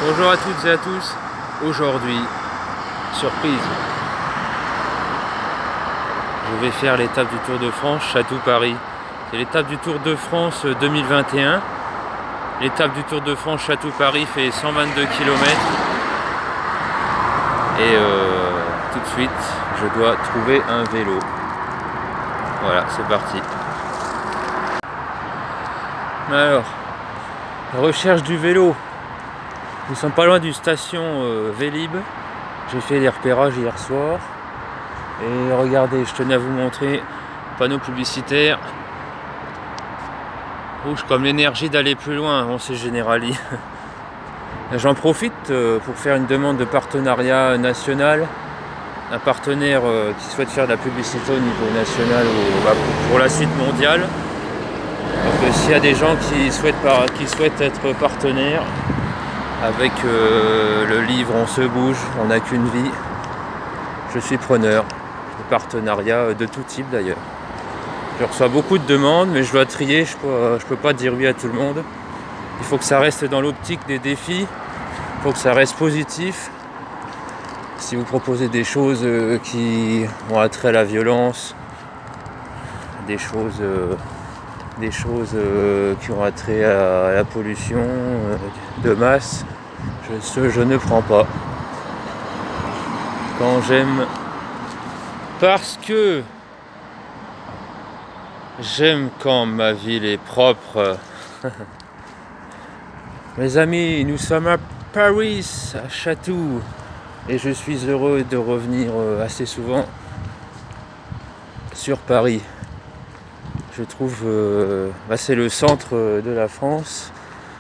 Bonjour à toutes et à tous. Aujourd'hui, surprise, je vais faire l'étape du Tour de France Château-Paris. C'est l'étape du Tour de France 2021. L'étape du Tour de France Château-Paris fait 122 km. Et tout de suite, je dois trouver un vélo. Voilà, c'est parti. Alors, la recherche du vélo. Nous sommes pas loin d'une station Vélib. J'ai fait des repérages hier soir. Et regardez, je tenais à vous montrer panneau publicitaire. Rouge comme l'énergie d'aller plus loin, on s'est généralise. J'en profite pour faire une demande de partenariat national. Un partenaire qui souhaite faire de la publicité au niveau national ou pour la suite mondiale. Donc s'il y a des gens qui souhaitent être partenaires avec le livre On se bouge, on n'a qu'une vie, je suis preneur de partenariats de tout type d'ailleurs. Je reçois beaucoup de demandes, mais je dois trier, je peux pas dire oui à tout le monde. Il faut que ça reste dans l'optique des défis, il faut que ça reste positif. Si vous proposez des choses qui ont attrait à la violence, des choses qui ont attrait à la pollution de masse, je ne prends pas. Quand j'aime, parce que j'aime quand ma ville est propre. Mes amis, nous sommes à Paris, à Château, et je suis heureux de revenir assez souvent sur Paris. Je trouve c'est le centre de la France,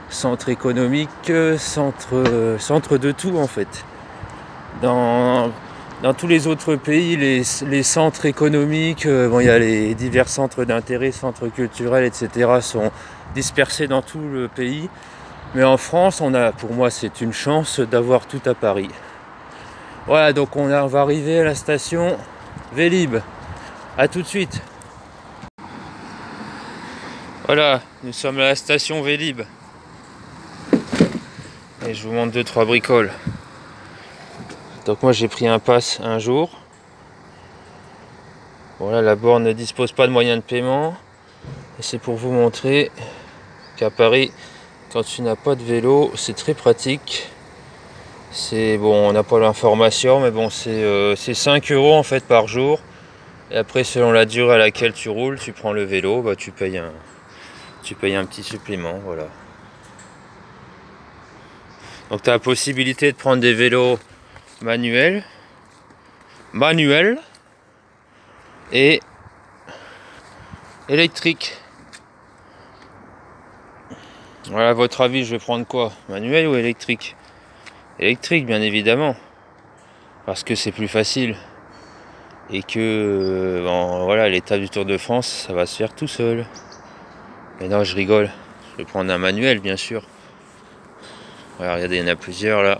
centre économique, centre de tout en fait. Dans tous les autres pays, les centres économiques, il y a les divers centres d'intérêt, centres culturels, etc. sont dispersés dans tout le pays. Mais en France, pour moi, c'est une chance d'avoir tout à Paris. Voilà, donc on va arriver à la station Vélib. A tout de suite. Voilà, nous sommes à la station Vélib. Et je vous montre 2-3 bricoles. Donc moi j'ai pris un pass un jour. Voilà, la borne ne dispose pas de moyens de paiement. Et c'est pour vous montrer qu'à Paris, quand tu n'as pas de vélo, c'est très pratique. C'est bon, on n'a pas l'information, mais bon, c'est 5 € en fait par jour. Et après, selon la durée à laquelle tu roules, tu prends le vélo, tu payes un petit supplément, voilà. Donc tu as la possibilité de prendre des vélos manuels et électriques. Voilà, à votre avis, je vais prendre quoi? Manuel ou électrique? Électrique, bien évidemment, parce que c'est plus facile et que voilà, l'étape du Tour de France, ça va se faire tout seul. Mais non, je rigole. Je vais prendre un manuel, bien sûr. Voilà, regardez, il y en a plusieurs là.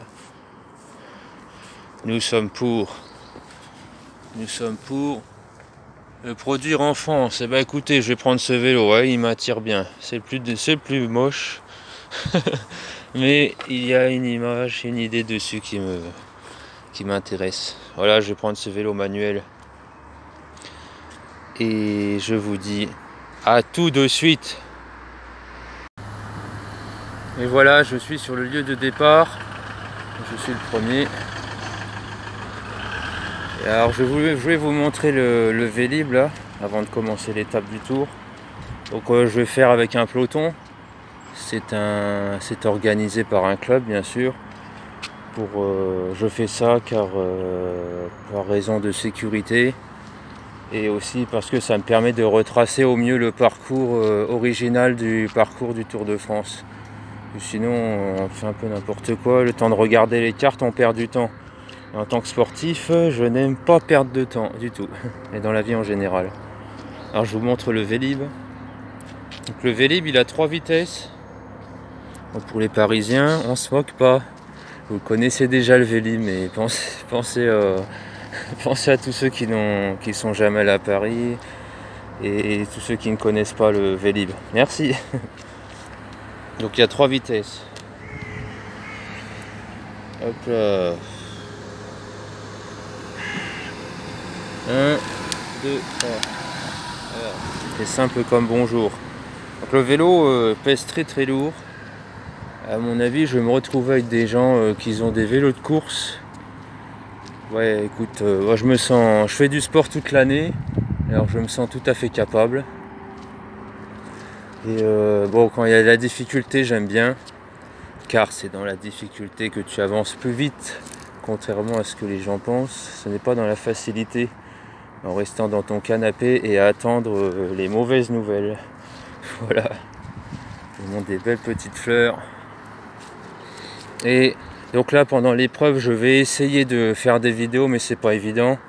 Nous sommes pour le produire en France. Et écoutez, je vais prendre ce vélo. Ouais, il m'attire bien. C'est le plus moche. Mais il y a une image, une idée dessus qui m'intéresse. Voilà, je vais prendre ce vélo manuel. Et je vous dis à tout de suite. Et voilà, je suis sur le lieu de départ. Je suis le premier. Et alors je voulais vous montrer le Vélib là, avant de commencer l'étape du tour. Donc je vais faire avec un peloton. C'est organisé par un club bien sûr. Je fais ça car par raison de sécurité. Et aussi parce que ça me permet de retracer au mieux le parcours original du parcours du Tour de France. Sinon on fait un peu n'importe quoi, le temps de regarder les cartes, on perd du temps. En tant que sportif, je n'aime pas perdre de temps du tout, et dans la vie en général. Alors je vous montre le Vélib. Donc le Vélib, il a 3 vitesses. Donc pour les Parisiens, on se moque pas. Vous connaissez déjà le Vélib, mais pensez à tous ceux qui sont jamais allés à Paris et tous ceux qui ne connaissent pas le Vélib. Merci. Donc il y a 3 vitesses. Hop là. 1, 2, 3. Voilà. C'est simple comme bonjour. Donc le vélo pèse très lourd. À mon avis, je vais me retrouver avec des gens qui ont des vélos de course. Ouais, écoute, moi je fais du sport toute l'année, alors je me sens tout à fait capable. Et bon, quand il y a de la difficulté, j'aime bien, car c'est dans la difficulté que tu avances plus vite, contrairement à ce que les gens pensent. Ce n'est pas dans la facilité, en restant dans ton canapé et à attendre les mauvaises nouvelles. Voilà, le monde des belles petites fleurs. Et donc là, pendant l'épreuve, je vais essayer de faire des vidéos, mais c'est pas évident,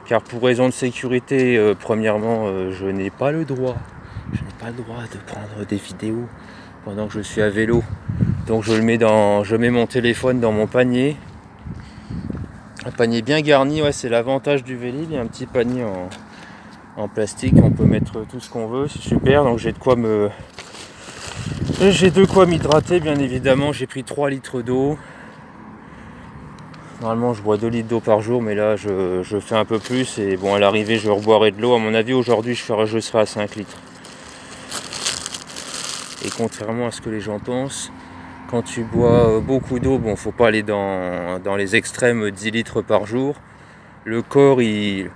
car pour raison de sécurité, premièrement, je n'ai pas le droit. Je n'ai pas le droit de prendre des vidéos pendant que je suis à vélo. Donc je mets mon téléphone dans mon panier. Un panier bien garni, ouais, c'est l'avantage du vélo. Il y a un petit panier en plastique, on peut mettre tout ce qu'on veut, c'est super. Donc j'ai de quoi m'hydrater, bien évidemment. J'ai pris 3 litres d'eau. Normalement je bois 2 litres d'eau par jour, mais là je fais un peu plus. Et bon, à l'arrivée je reboirai de l'eau. À mon avis aujourd'hui je serai à 5 litres. Et contrairement à ce que les gens pensent, quand tu bois beaucoup d'eau, bon, faut pas aller dans les extrêmes 10 litres par jour. Le corps il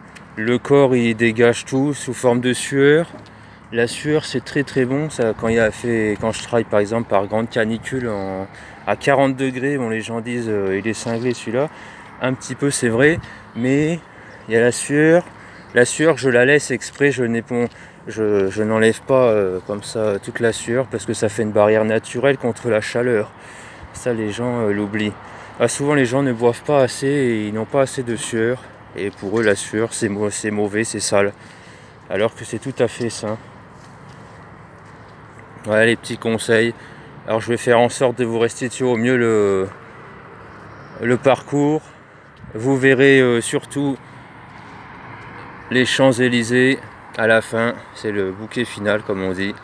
dégage tout sous forme de sueur. La sueur c'est très bon. Ça, quand je travaille par exemple par grande canicule à 40 degrés, bon, les gens disent il est cinglé celui-là. Un petit peu c'est vrai, mais il y a la sueur. La sueur je la laisse exprès, je n'enlève pas comme ça toute la sueur parce que ça fait une barrière naturelle contre la chaleur. Ça les gens l'oublient. Souvent les gens ne boivent pas assez et ils n'ont pas assez de sueur. Et pour eux la sueur c'est mauvais, c'est sale. Alors que c'est tout à fait sain. Voilà les petits conseils. Alors je vais faire en sorte de vous restituer au mieux le parcours. Vous verrez surtout les Champs-Élysées à la fin, c'est le bouquet final comme on dit.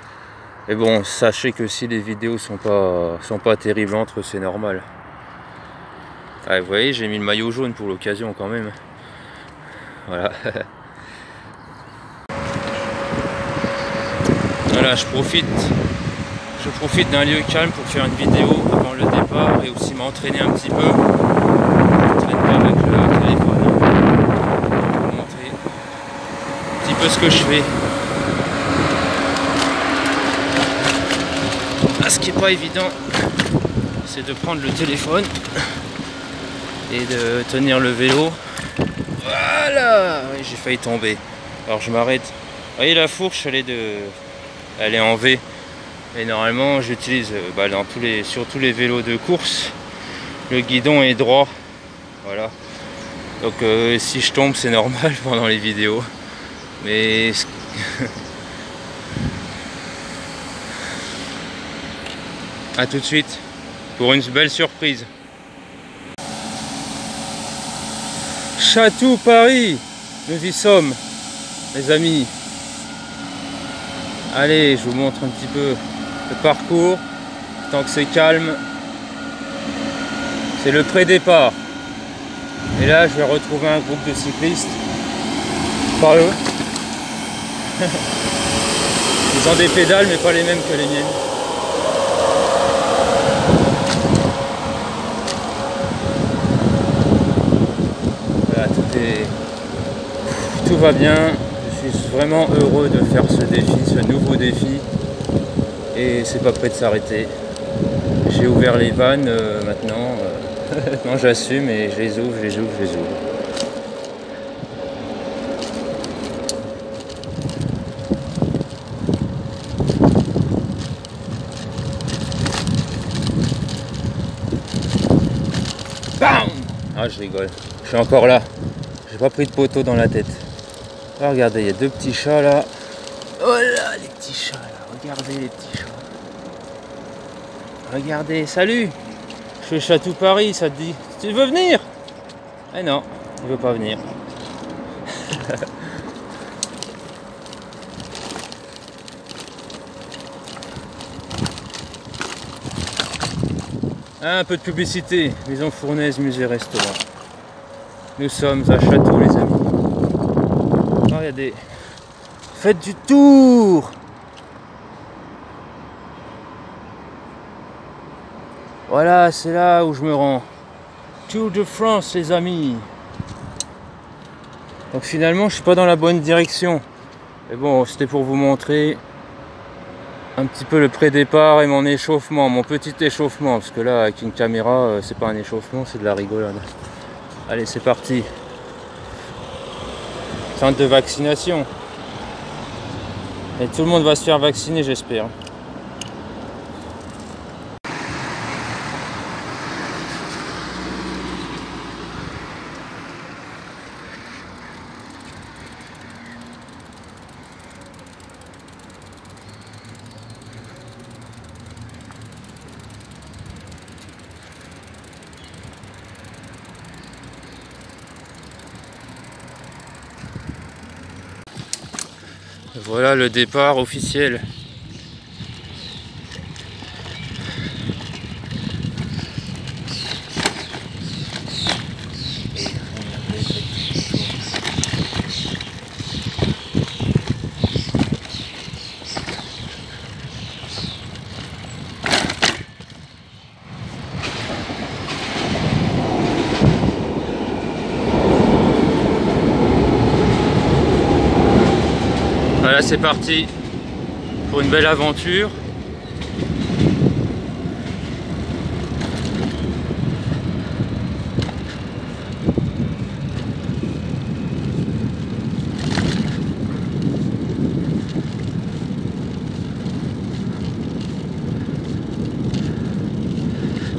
Et bon, sachez que si les vidéos sont pas terriblantes, c'est normal. Vous voyez, j'ai mis le maillot jaune pour l'occasion quand même. Voilà. Voilà, je profite d'un lieu calme pour faire une vidéo avant le départ et aussi m'entraîner un petit peu. Je m'entraîne pas avec le téléphone. Pour vous montrer un petit peu ce que je fais. Ce qui n'est pas évident, c'est de prendre le téléphone et de tenir le vélo. Voilà, oui, j'ai failli tomber. Alors je m'arrête. Vous voyez la fourche, elle est en V. Et normalement j'utilise sur tous les vélos de course, le guidon est droit. Voilà. Donc si je tombe c'est normal pendant les vidéos. Mais à tout de suite pour une belle surprise. Chatou Paris, nous y sommes, les amis. Allez, je vous montre un petit peu le parcours. Tant que c'est calme, c'est le pré-départ. Et là, je vais retrouver un groupe de cyclistes. Par eux. Ils ont des pédales, mais pas les mêmes que les miennes. Tout va bien, je suis vraiment heureux de faire ce défi, ce nouveau défi, et c'est pas prêt de s'arrêter. J'ai ouvert les vannes maintenant, maintenant j'assume et je les ouvre. Bam! Ah, je rigole, je suis encore là. J'ai pas pris de poteau dans la tête. Ah, regardez, il y a 2 petits chats là. Oh là, les petits chats là. Regardez les petits chats. Regardez, salut. Je fais Chatou Paris, ça te dit? Tu veux venir? Eh non, il veut pas venir. Un peu de publicité. Maison Fournaise, musée, restaurant. Nous sommes à Château, les amis. Oh, il y a des... Faites du tour! Voilà, c'est là où je me rends. Tour de France, les amis. Donc finalement, je suis pas dans la bonne direction. Mais bon, c'était pour vous montrer un petit peu le pré-départ et mon échauffement, mon petit échauffement. Parce que là, avec une caméra, c'est pas un échauffement, c'est de la rigolade. Allez, c'est parti. Centre de vaccination. Et tout le monde va se faire vacciner, j'espère. Voilà le départ officiel. Voilà, c'est parti pour une belle aventure.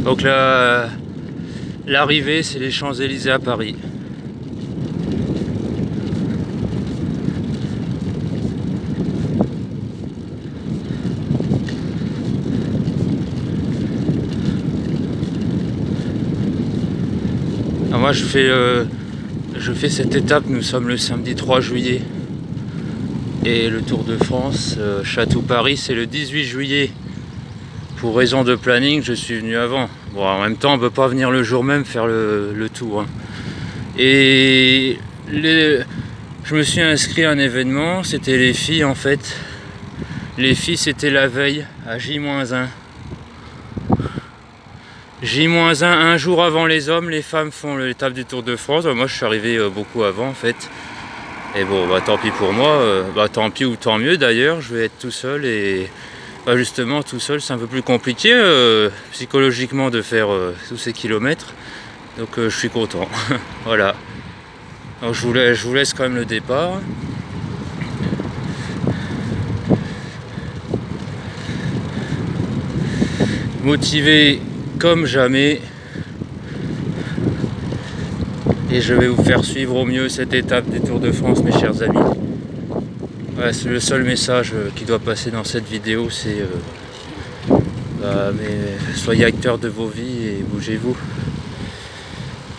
Donc là, l'arrivée, c'est les Champs-Élysées à Paris. Alors moi je fais cette étape, nous sommes le samedi 3 juillet et le Tour de France Château-Paris c'est le 18 juillet. Pour raison de planning je suis venu avant. Bon, en même temps on ne peut pas venir le jour même faire le tour. Hein. Et je me suis inscrit à un événement, c'était les filles en fait. Les filles c'était la veille à J-1. J-1, un jour avant les hommes, les femmes font l'étape du Tour de France. Moi je suis arrivé beaucoup avant en fait. Et bon, bah tant pis pour moi, tant pis ou tant mieux d'ailleurs, je vais être tout seul et bah, justement tout seul c'est un peu plus compliqué psychologiquement de faire tous ces kilomètres. Donc je suis content. Voilà. Donc je vous laisse quand même le départ. Motivé comme jamais et je vais vous faire suivre au mieux cette étape du Tour de France, mes chers amis. Ouais, c'est le seul message qui doit passer dans cette vidéo, c'est soyez acteurs de vos vies et bougez-vous.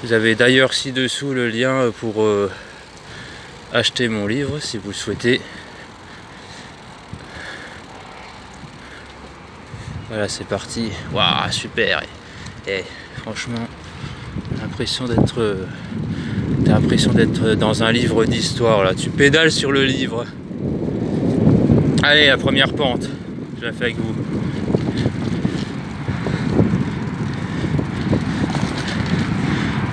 Vous avez d'ailleurs ci-dessous le lien pour acheter mon livre si vous le souhaitez. Voilà, c'est parti. Waouh, super. Et franchement, t'as l'impression d'être dans un livre d'histoire là. Tu pédales sur le livre. Allez, la première pente. Je la fais avec vous.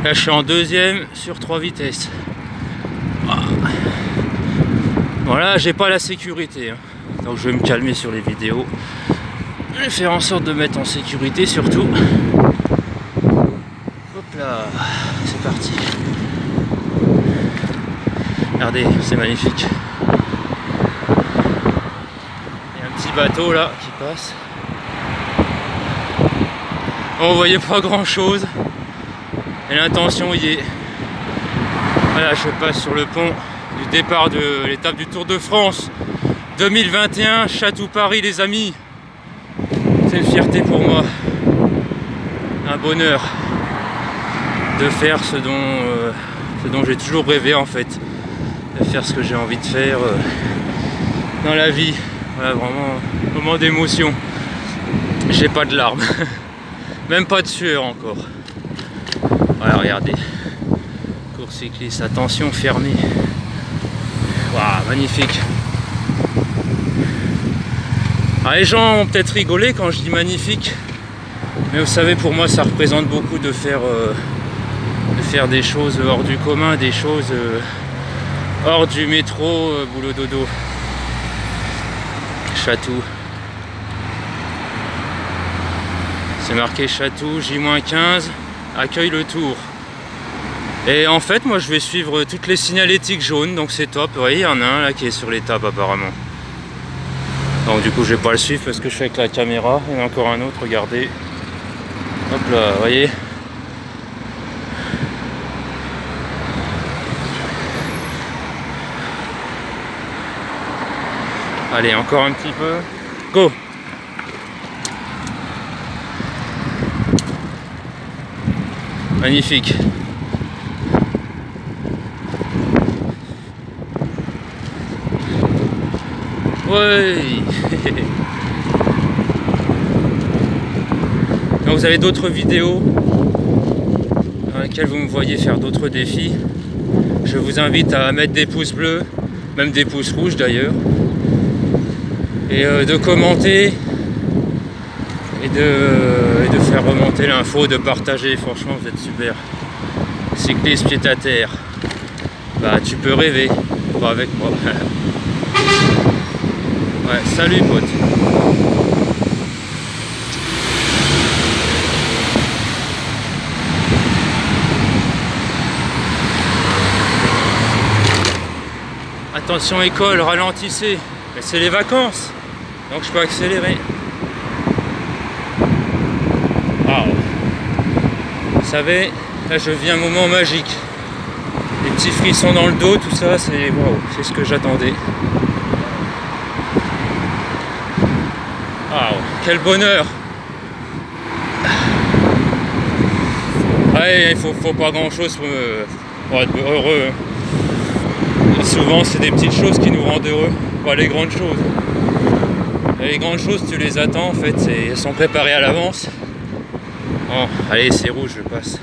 Là, je suis en deuxième sur 3 vitesses. Voilà, j'ai pas la sécurité. Hein. Donc je vais me calmer sur les vidéos. Je vais faire en sorte de mettre en sécurité surtout. Hop là, c'est parti. Regardez, c'est magnifique. Il y a un petit bateau là qui passe. On voyait pas grand chose. Et l'intention y est. Voilà, je passe sur le pont du départ de l'étape du Tour de France 2021, Château-Paris les amis. C'est une fierté pour moi, un bonheur de faire ce dont j'ai toujours rêvé en fait, de faire ce que j'ai envie de faire dans la vie. Voilà, vraiment un moment d'émotion. J'ai pas de larmes. Même pas de sueur encore. Voilà, regardez. Course cycliste, attention, fermé. Waouh, magnifique. Alors, les gens ont peut-être rigolé quand je dis magnifique. Mais vous savez, pour moi, ça représente beaucoup de faire des choses hors du commun, des choses hors du métro, boulot dodo. Chatou. C'est marqué Chatou, J-15, accueille le tour. Et en fait, moi, je vais suivre toutes les signalétiques jaunes, donc c'est top. Vous voyez, il y en a un là qui est sur l'étape apparemment. Donc du coup, je vais pas le suivre parce que je suis avec la caméra. Il y en a encore un autre, regardez. Hop là, vous voyez. Allez, encore un petit peu. Go! Magnifique. Ouais. Donc vous avez d'autres vidéos dans lesquelles vous me voyez faire d'autres défis. Je vous invite à mettre des pouces bleus, même des pouces rouges d'ailleurs, et de commenter et de faire remonter l'info, de partager. Franchement, vous êtes super. Cycliste pied à terre. Bah, tu peux rêver, pas avec moi. Ouais, salut pote. Attention école, ralentissez. Mais c'est les vacances, donc je peux accélérer. Wow. Vous savez, là je vis un moment magique. Les petits frissons dans le dos, tout ça, c'est wow, c'est ce que j'attendais. Wow, quel bonheur! Ouais, il faut pas grand chose pour être heureux. Et souvent c'est des petites choses qui nous rendent heureux, pas les grandes choses. Et les grandes choses tu les attends en fait, elles sont préparées à l'avance. Oh, allez c'est rouge, je passe.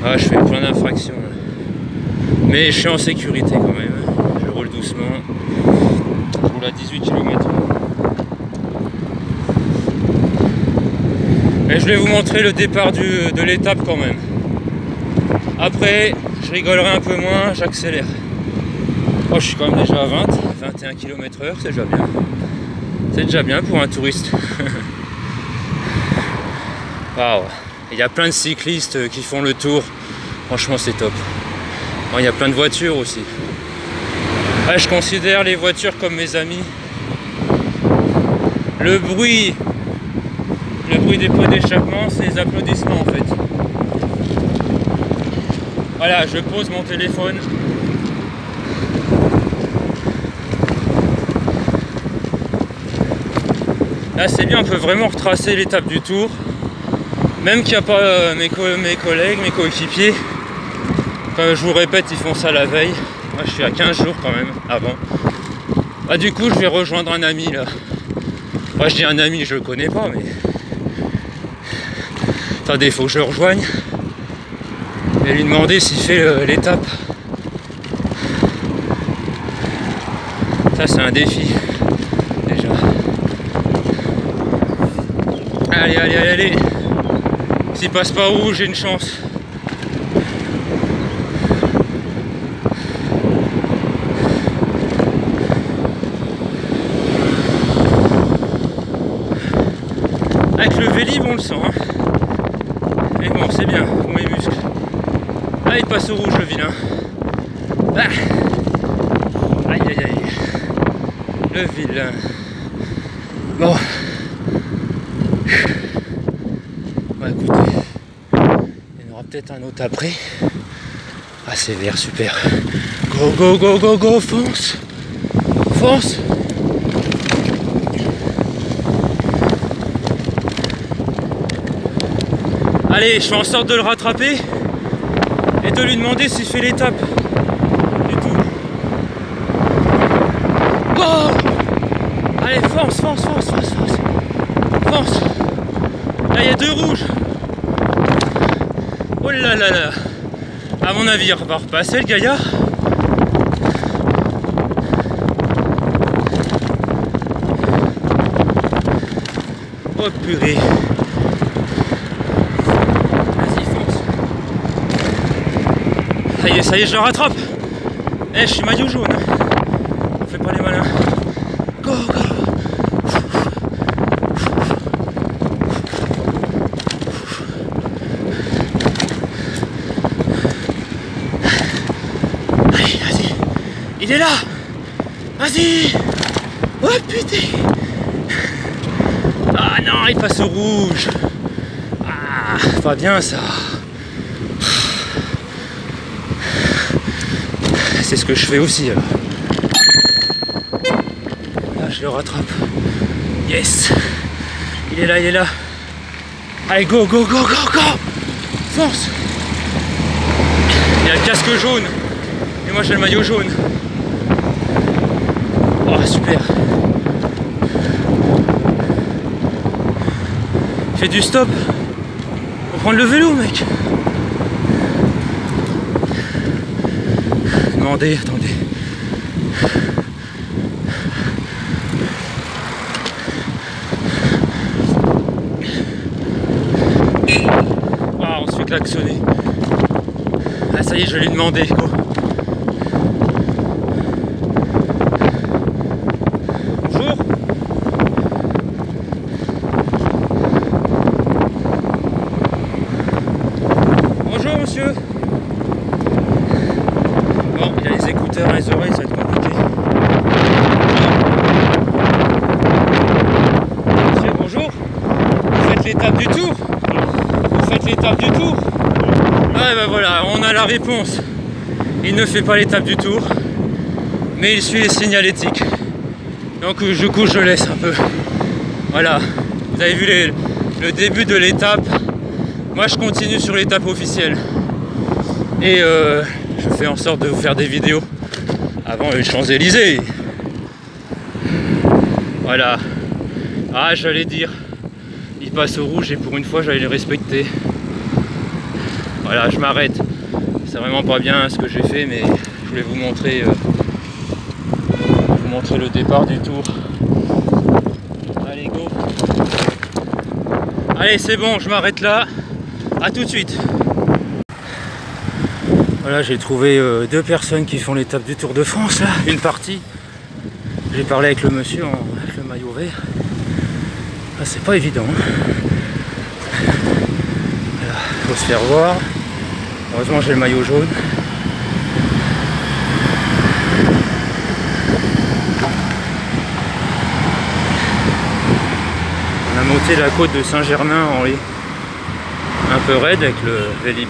Ah, je fais plein d'infractions. Mais je suis en sécurité quand même. Je roule doucement. Je roule à 18 km. Et je vais vous montrer le départ de l'étape quand même. Après, je rigolerai un peu moins, j'accélère. Oh, je suis quand même déjà à 21 km/h, c'est déjà bien. C'est déjà bien pour un touriste. Waouh. Il y a plein de cyclistes qui font le tour. Franchement, c'est top. Bon, il y a plein de voitures aussi. Ouais, je considère les voitures comme mes amis. Le bruit des pots d'échappement, c'est les applaudissements en fait. Voilà, je pose mon téléphone. Là, c'est bien, on peut vraiment retracer l'étape du tour. Même qu'il n'y a pas mes collègues, mes coéquipiers. Comme je vous répète, ils font ça la veille. Moi, je suis à 15 jours quand même, avant. Bah, du coup, je vais rejoindre un ami là. Moi, je dis un ami, je le connais pas, mais... Attendez, il faut que je le rejoigne. Et lui demander s'il fait l'étape. Ça, c'est un défi, déjà. Allez, allez, allez, allez. S'il passe pas rouge, j'ai une chance. Avec le Vélib, on le sent. Hein. Mais bon, c'est bien pour mes muscles. Ah, il passe au rouge, le vilain. Ah. Aïe, aïe, aïe. Le vilain. Bon. Bah écoutez, il y en aura peut-être un autre après. Ah, c'est vert, super. Go, go, go, go, go, fonce. Fonce. Allez, je fais en sorte de le rattraper et de lui demander s'il fait l'étape. Du tout. Go. Allez, fonce, fonce, fonce, fonce, fonce. Fonce. Ah, il y a 2 rouges. Oh là là là. À mon avis, il va repasser le gaillard. Oh purée. Vas-y, fonce. Ça y est, je le rattrape. Eh, je suis maillot jaune. On fait pas les malins. Go, go. Allez, vas-y. Il est là. Vas-y. Oh putain. Ah non, il passe au rouge. Ah, pas bien ça. C'est ce que je fais aussi alors. Là, je le rattrape. Yes. Il est là, il est là. Allez, go, go, go, go, go. Fonce. Il a le casque jaune. Et moi j'ai le maillot jaune. Oh, super. Fais du stop. Faut prendre le vélo, mec. Attendez. Ah, on se fait klaxonner. Ah, ça y est, je lui ai demandé, go. Bonjour. Bonjour, monsieur. Bon, il a les écouteurs dans les oreilles, ça va être compliqué. Monsieur, bonjour. Vous faites l'étape du tour? Vous faites l'étape du tour? Ah, ben voilà, on a la réponse. Il ne fait pas l'étape du tour, mais il suit les signalétiques. Donc, du coup, je laisse un peu. Voilà, vous avez vu le début de l'étape. Moi, je continue sur l'étape officielle. Et je fais en sorte de vous faire des vidéos avant les Champs-Élysées. Voilà. Ah, j'allais dire, il passe au rouge et pour une fois, j'allais le respecter. Voilà, je m'arrête. C'est vraiment pas bien ce que j'ai fait, mais je voulais vous montrer le départ du tour. Allez, go. Allez, c'est bon, je m'arrête là. À tout de suite. Voilà, j'ai trouvé 2 personnes qui font l'étape du Tour de France, là, une partie. J'ai parlé avec le monsieur avec le maillot vert. Ah, c'est pas évident. Voilà, faut se faire voir. Heureusement, j'ai le maillot jaune. On a monté la côte de Saint-Germain en Laye. Un peu raide avec le Vélib.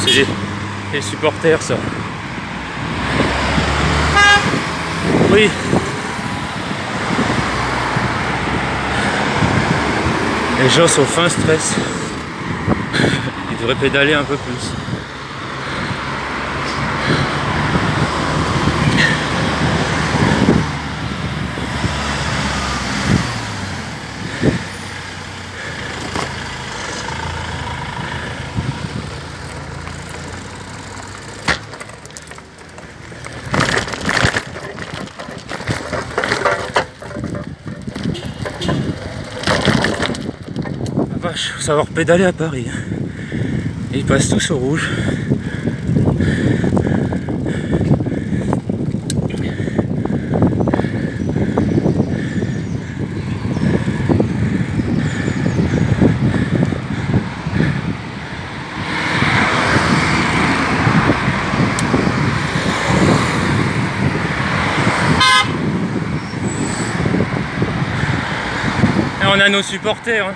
C'est les supporters, ça. Oui. Les gens sont fin stress. Ils devraient pédaler un peu plus. Faut savoir pédaler à Paris. Et ils passent tous au rouge. Et on a nos supporters. Hein.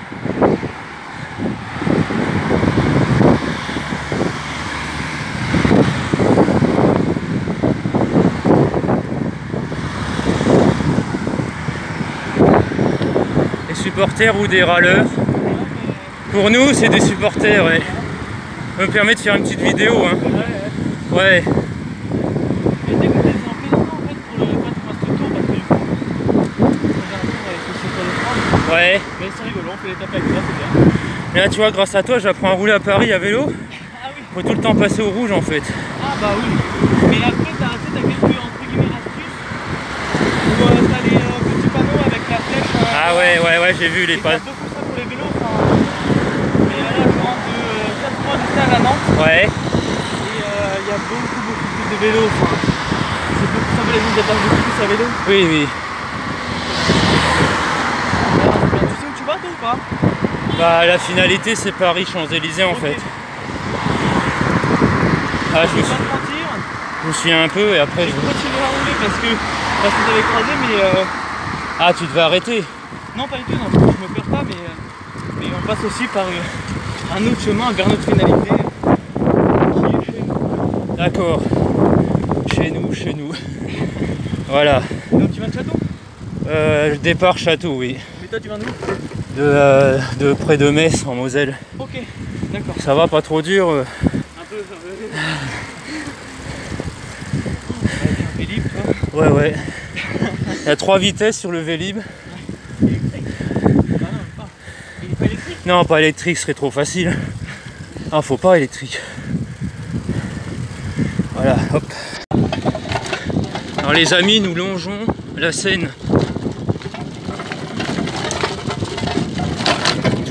Supporters ou des râleurs. Pour nous, c'est des supporters, ouais. Ça me permet de faire une petite vidéo, hein. Ouais. Et dès que t'es en plaisant, en fait, pour le fait qu'on fasse le tour, parce que du coup, on fait un tour avec le Tour de France. Ouais. Mais c'est rigolo, on fait les tapes avec ça, c'est bien. Mais là, tu vois, grâce à toi, j'apprends à rouler à Paris à vélo. Ah oui. Faut tout le temps passer au rouge, en fait. Ah bah oui. Mais après, t'as quelques, entre guillemets, astuces. Où t'as les petits panneaux avec la flèche. Ah ouais, j'ai vu les pas. panneaux. C'est beaucoup ça pour les vélos. Mais là, je rentre de 4 mois de stage à Nantes. Ouais. Et il y a beaucoup plus de vélos. C'est beaucoup ça, les gens se déplacent beaucoup plus à vélo. Oui. Tu sais où tu vas, toi, ou pas? Bah, la finalité, c'est Paris Champs-Élysées, en fait. Ah, je me souviens un peu et après je continue à rouler parce que j'avais croisé, mais Ah, tu devais arrêter? non, pas du tout, non, je me perds pas, mais on passe aussi par un autre chemin vers notre finalité qui est chez nous. D'accord. Chez nous. Voilà. Donc tu viens de Château? Départ Château, oui. Mais toi tu viens d'où? De près de Metz, en Moselle. Ok, d'accord. Ça va, pas trop dur? Un peu. Un Vélib, toi? Ouais. Il y a 3 vitesses sur le Vélib. Électrique? Ah non, pas. Il est pas électrique? Non, pas électrique, ce serait trop facile. Ah, faut pas électrique. Voilà, hop. Alors les amis, nous longeons la Seine.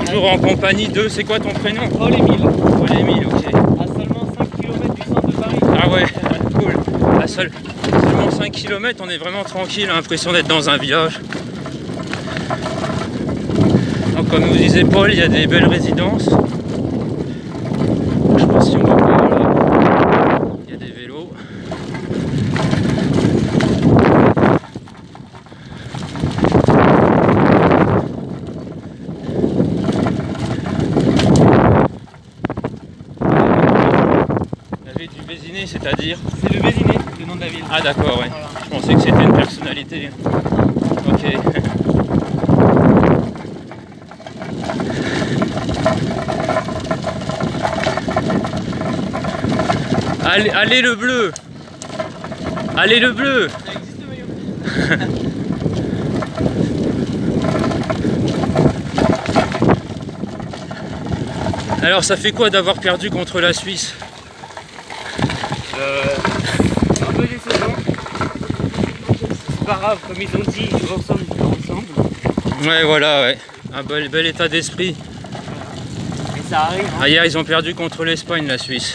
Toujours en compagnie de... C'est quoi ton prénom? Paul-Émile. Paul-Émile, ok. À seulement 5 km du centre de Paris. Ah ouais, cool. À seulement 5 km, on est vraiment tranquille, l'impression d'être dans un village. Donc, comme nous disait Paul, il y a des belles résidences. Je sais pas si on va voir là. Il y a des vélos. La ville du Vésiné, c'est-à-dire? C'est le Vésiné, le nom de la ville. Ah d'accord, ouais. Voilà. Je pensais que c'était une personnalité. Ok. Allez le bleu! Allez le bleu! Ça existe, le maillot? Alors ça fait quoi d'avoir perdu contre la Suisse? Un peu décevant. C'est pas grave, comme ils ont dit, jouer ensemble, jouer ensemble. Ouais, voilà, ouais. Un bel état d'esprit. Et ça arrive. Hein. Ah, hier, ils ont perdu contre l'Espagne, la Suisse.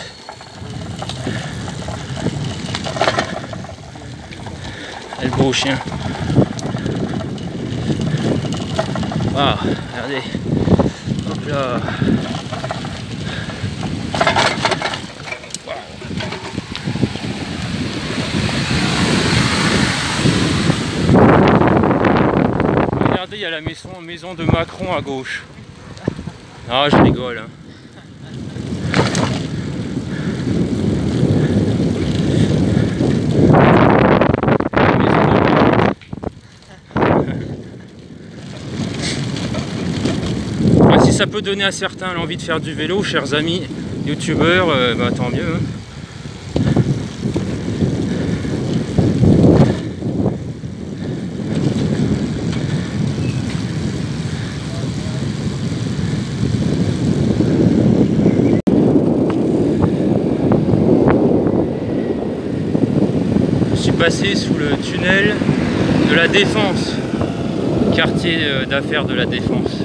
Et le beau chien. Ah, regardez. Hop là. Regardez, il y a la maison de Macron à gauche. Ah, je rigole. Hein. Ah, si ça peut donner à certains l'envie de faire du vélo, chers amis youtubeurs, bah, tant mieux. Hein. Passé sous le tunnel de la Défense, quartier d'affaires de la Défense.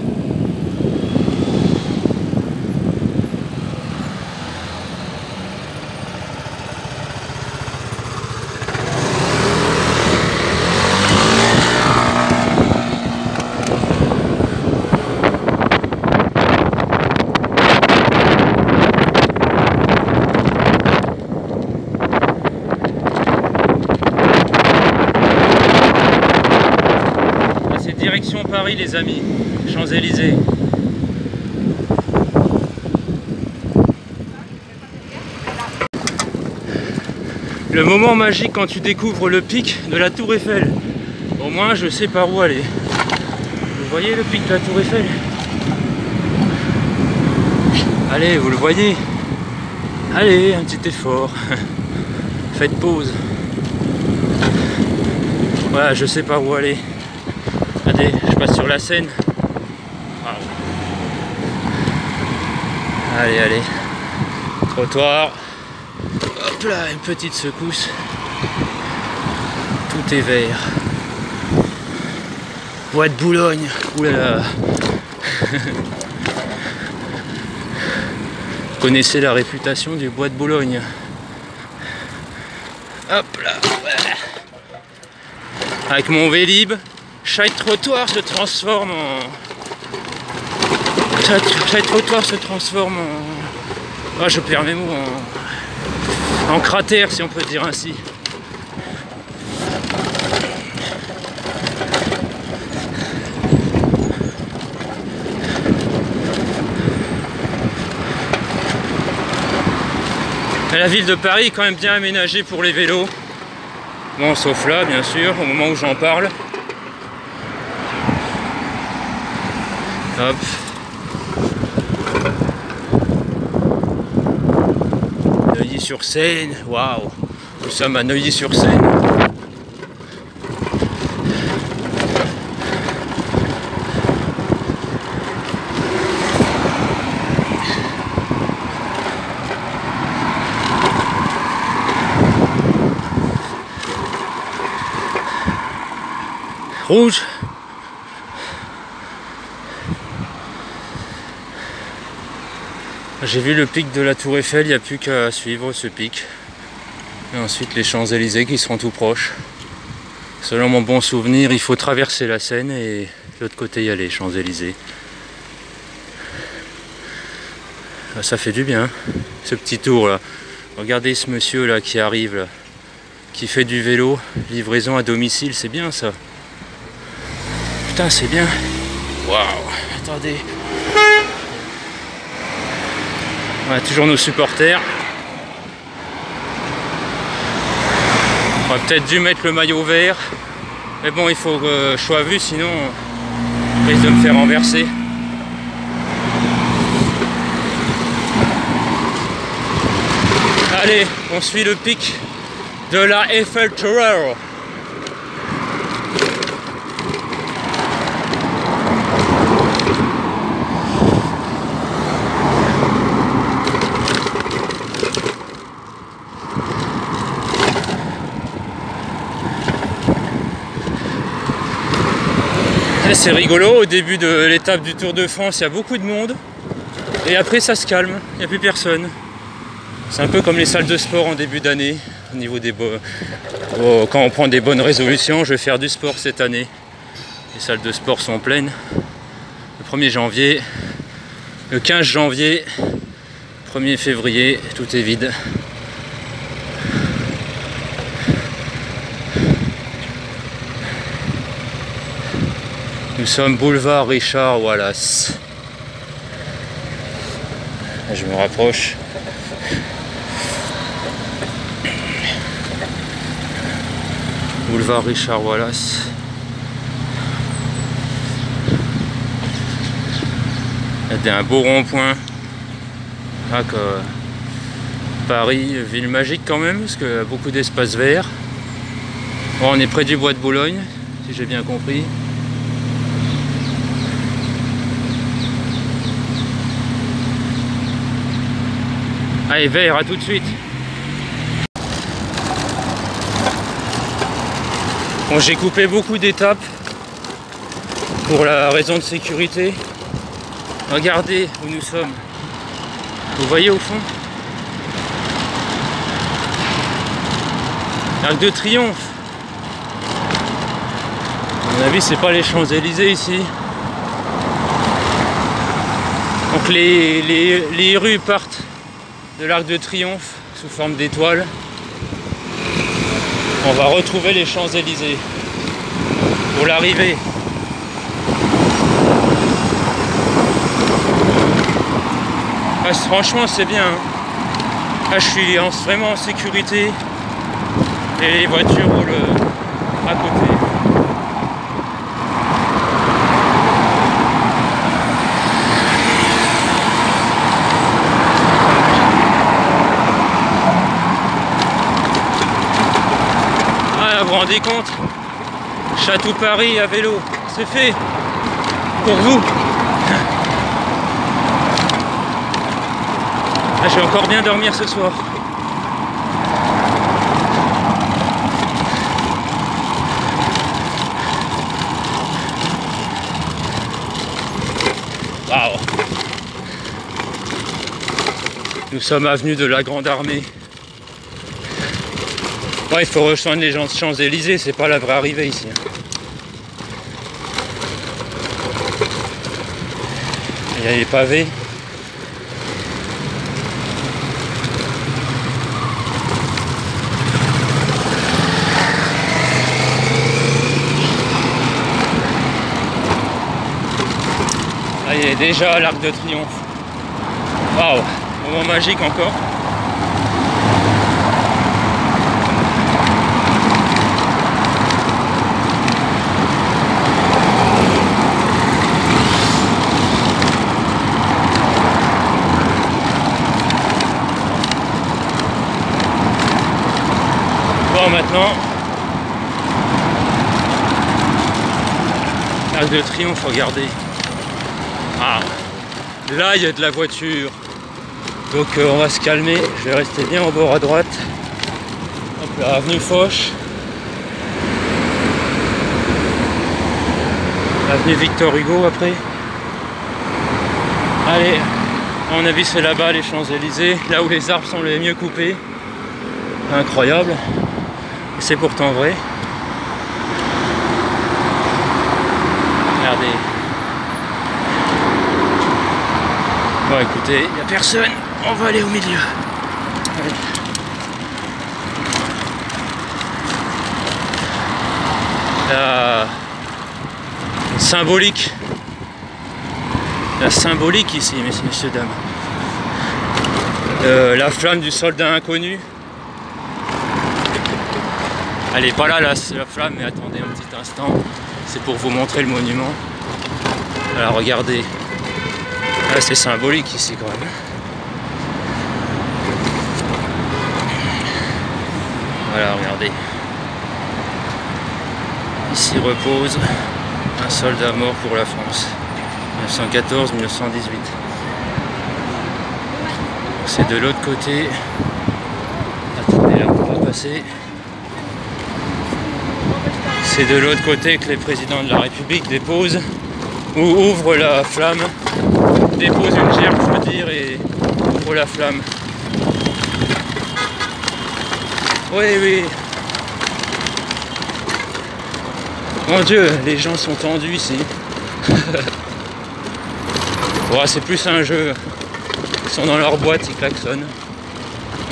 Direction Paris les amis, Champs-Élysées. Le moment magique quand tu découvres le pic de la Tour Eiffel. Au moins je sais par où aller. Vous voyez le pic de la Tour Eiffel? Allez, vous le voyez? Allez, un petit effort. Faites pause. Voilà, je sais pas où aller. Allez, je passe sur la Seine. Allez, allez. Trottoir. Hop là, une petite secousse. Tout est vert. Bois de Boulogne. Oulala. Vous connaissez la réputation du bois de Boulogne. Hop là. Ouais. Avec mon Vélib, chaque trottoir se transforme en... Chaque trottoir se transforme en... Oh, je perds mes mots. En cratère, si on peut dire ainsi. La ville de Paris est quand même bien aménagée pour les vélos. Bon, sauf là, bien sûr, au moment où j'en parle. Hop. Neuilly-sur-Seine, waouh! Nous sommes à Neuilly-sur-Seine. Rouge. J'ai vu le pic de la Tour Eiffel, il n'y a plus qu'à suivre ce pic. Et ensuite les Champs-Élysées qui seront tout proches. Selon mon bon souvenir, il faut traverser la Seine et de l'autre côté il y a les Champs-Élysées. Ça fait du bien, ce petit tour là. Regardez ce monsieur là qui arrive là, qui fait du vélo, livraison à domicile, c'est bien ça. Putain, c'est bien. Waouh, attendez. On a toujours nos supporters. On aurait peut-être dû mettre le maillot vert. Mais bon, il faut que je sois vu, sinon on risque de me faire renverser. Allez, on suit le pic de la Eiffel Tower. C'est rigolo, au début de l'étape du Tour de France, il y a beaucoup de monde. Et après ça se calme, il n'y a plus personne. C'est un peu comme les salles de sport en début d'année. Au niveau des quand on prend des bonnes résolutions, je vais faire du sport cette année. Les salles de sport sont pleines. Le 1er janvier, le 15 janvier, 1er février, tout est vide. Nous sommes boulevard Richard Wallace. Je me rapproche. Boulevard Richard Wallace. Il y a un beau rond-point. Ah, Paris, ville magique quand même, parce qu'il y a beaucoup d'espaces verts. Bon, on est près du bois de Boulogne, si j'ai bien compris. Allez, vert, à tout de suite. Bon, j'ai coupé beaucoup d'étapes pour la raison de sécurité. Regardez où nous sommes. Vous voyez au fond? L'Arc de Triomphe. À mon avis, c'est pas les Champs-Élysées ici. Donc les rues partent de l'Arc de Triomphe sous forme d'étoile. On va retrouver les Champs-Élysées pour l'arrivée. Ah, franchement c'est bien. Là, je suis vraiment en sécurité et les voitures roulent à côté. Ah, vous vous rendez compte? Château Paris à vélo, c'est fait pour vous. Ah, je vais encore bien dormir ce soir. Waouh. Nous sommes avenue de la Grande Armée. Ouais, il faut rejoindre les Champs-Élysées, c'est pas la vraie arrivée ici. Il y a les pavés. Là, il y a déjà l'Arc de Triomphe. Waouh, moment magique encore. Bon, maintenant, l'Arc de Triomphe, regardez. Ah, là il y a de la voiture. Donc on va se calmer. Je vais rester bien au bord à droite. Hop là, avenue Foch. Avenue Victor Hugo après. Allez, à mon avis c'est là-bas les Champs-Élysées, là où les arbres sont les mieux coupés. Incroyable. Et c'est pourtant vrai. Regardez. Bon écoutez, il n'y a personne, on va aller au milieu. Allez. La symbolique ici, messieurs, dames. La flamme du soldat inconnu. Elle n'est pas là, la flamme, mais attendez un petit instant. C'est pour vous montrer le monument. Alors regardez. Là c'est symbolique ici quand même. Voilà, regardez. Ici repose un soldat mort pour la France. 1914-1918. C'est de l'autre côté. Attendez, là on va passer. C'est de l'autre côté que les présidents de la République déposent ou ouvrent la flamme. Dépose une gerbe, je veux dire, et ouvre la flamme. Oui, oui. Mon Dieu, les gens sont tendus ici. Ouais, c'est plus un jeu. Ils sont dans leur boîte, ils klaxonnent.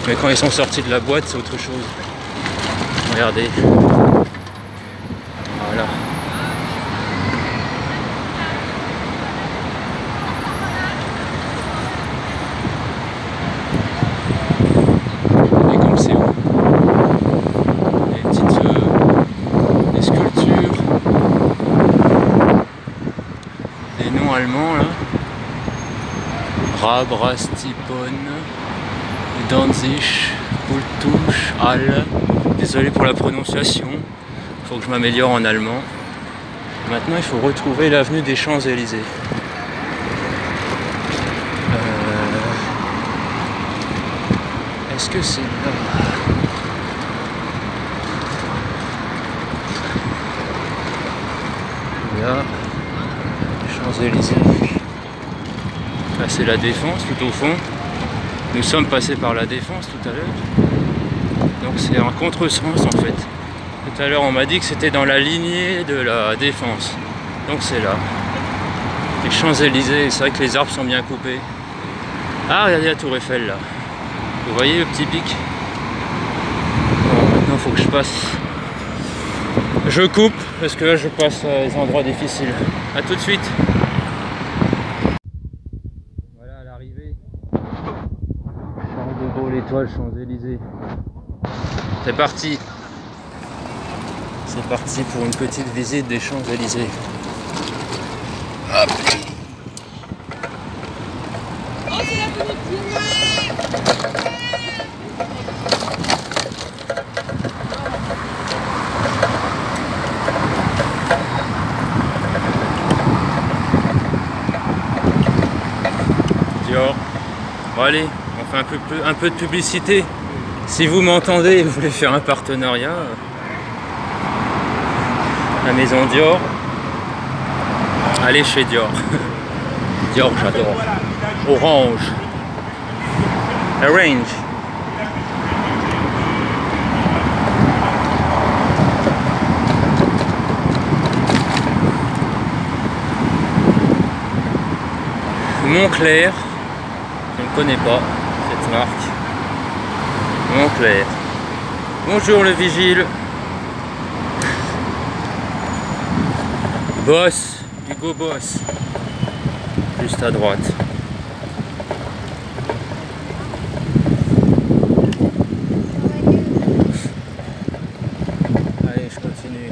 Mais quand ils sont sortis de la boîte, c'est autre chose. Regardez. Voilà. Allemand là. Rabrastipon, Danzig, Pultusch, Halle. Désolé pour la prononciation, il faut que je m'améliore en allemand. Maintenant il faut retrouver l'avenue des Champs-Élysées. Est-ce que c'est là? Là. Champs-Élysées. Là c'est la Défense tout au fond. Nous sommes passés par la Défense tout à l'heure. Donc c'est un contresens en fait. Tout à l'heure on m'a dit que c'était dans la lignée de la Défense. Donc c'est là. Les Champs-Élysées, c'est vrai que les arbres sont bien coupés. Ah regardez la tour Eiffel là. Vous voyez le petit pic? Bon, maintenant il faut que je passe. Je coupe parce que là je passe à des endroits difficiles. A tout de suite. Voilà l'arrivée. Charles de Gaulle, étoile, Champs-Élysées. C'est parti. C'est parti pour une petite visite des Champs-Élysées. Hop. Oh, c'est la petite. allez, on fait un peu de publicité. Si vous m'entendez et vous voulez faire un partenariat, la maison Dior, allez chez Dior. Dior, j'adore. Orange. Orange. Montclair, je ne connais pas cette marque. Montclair. Bonjour le vigile. Boss, Hugo Boss. Juste à droite. Allez, je continue.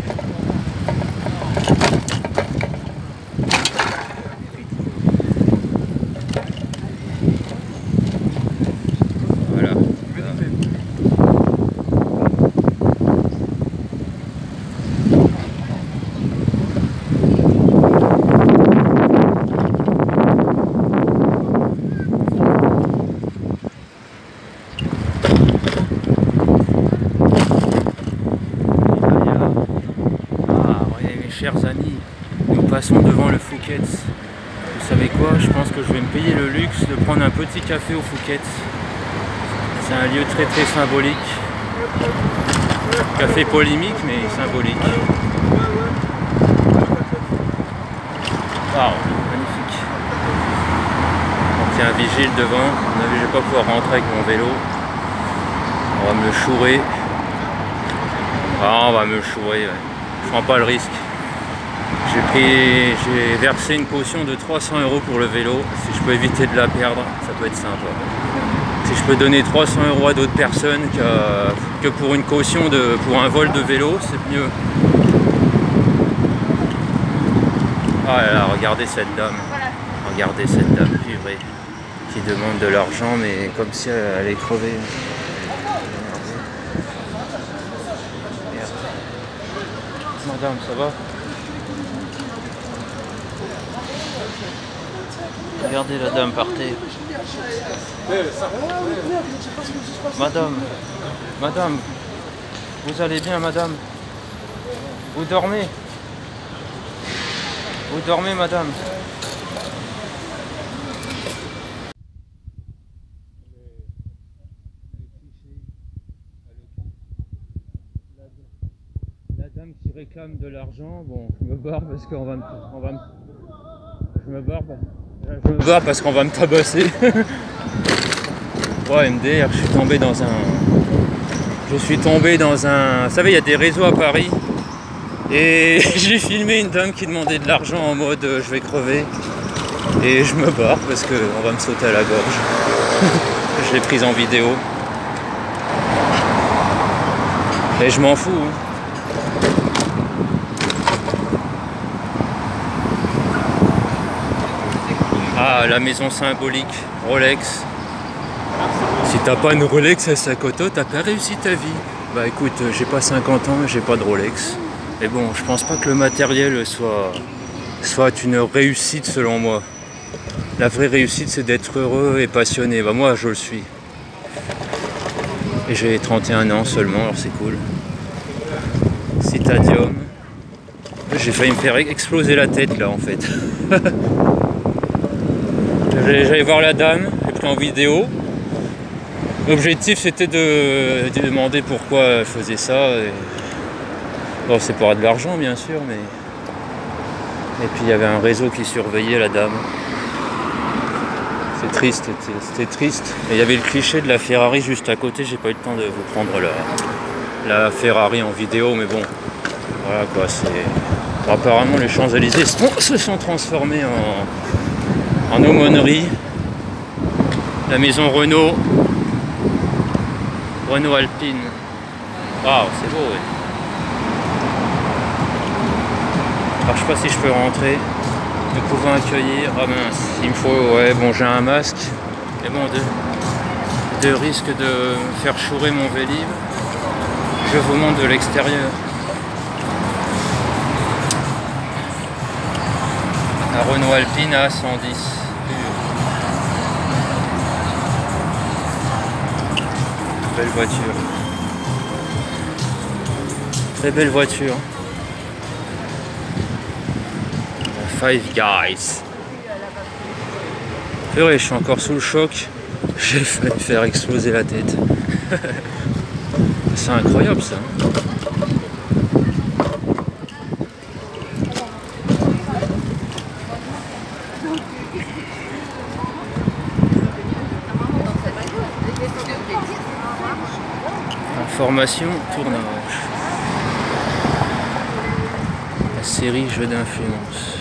Chers amis, nous passons devant le Fouquet's. Vous savez quoi? Je pense que je vais me payer le luxe de prendre un petit café au Fouquet's. C'est un lieu très très symbolique. Café polémique mais symbolique. Waouh, magnifique. Donc il y a un vigile devant. Je ne vais pas pouvoir rentrer avec mon vélo. On va me le chourer. Ah, on va me le chourer. Ouais. Je prends pas le risque. J'ai versé une caution de 300 € pour le vélo. Si je peux éviter de la perdre, ça peut être sympa. Si je peux donner 300 € à d'autres personnes que pour une caution pour un vol de vélo, c'est mieux. Ah là là, regardez cette dame. Regardez cette dame purée qui demande de l'argent, mais comme si elle allait crever. Madame, ça va? Regardez la dame par terre. Madame, vous allez bien, madame? Vous dormez? Vous dormez, madame? La dame qui réclame de l'argent, bon, je me barre parce qu'on va me... Je me barre parce qu'on va me tabasser. Ouais, MDR, je suis tombé dans un... Vous savez, il y a des réseaux à Paris. Et j'ai filmé une dame qui demandait de l'argent en mode je vais crever. Et je me barre parce qu'on va me sauter à la gorge. Je l'ai prise en vidéo. Et je m'en fous. Hein. Ah, la maison symbolique, Rolex. Si t'as pas une Rolex à Sakoto, t'as pas réussi ta vie. Bah écoute, j'ai pas 50 ans, j'ai pas de Rolex. Mais bon, je pense pas que le matériel soit une réussite selon moi. La vraie réussite, c'est d'être heureux et passionné. Bah moi, je le suis. Et j'ai 31 ans seulement, alors c'est cool. Citadium. J'ai failli me faire exploser la tête là en fait. J'allais voir la dame, j'ai pris en vidéo. L'objectif c'était de demander pourquoi elle faisait ça. Et... Bon, c'est pour de l'argent bien sûr, mais... Et puis il y avait un réseau qui surveillait la dame. C'est triste, c'était triste. Et il y avait le cliché de la Ferrari juste à côté, j'ai pas eu le temps de vous prendre la Ferrari en vidéo, mais bon, voilà quoi, c'est... Bon, apparemment les Champs-Élysées se sont transformés en aumônerie. La maison Renault Alpine. Waouh, c'est beau, ouais. Alors je sais pas si je peux rentrer. Nous pouvons accueillir. Ah mince, il me faut. Ouais, bon, j'ai un masque. Et bon, de risque de me faire chourer mon Vélib, je vous montre de l'extérieur. La Renault Alpine à 110. Belle voiture. Très belle voiture. Five Guys. Purée, je suis encore sous le choc. J'ai failli me faire exploser la tête. C'est incroyable ça. Information, tournage. La série Jeux d'influence.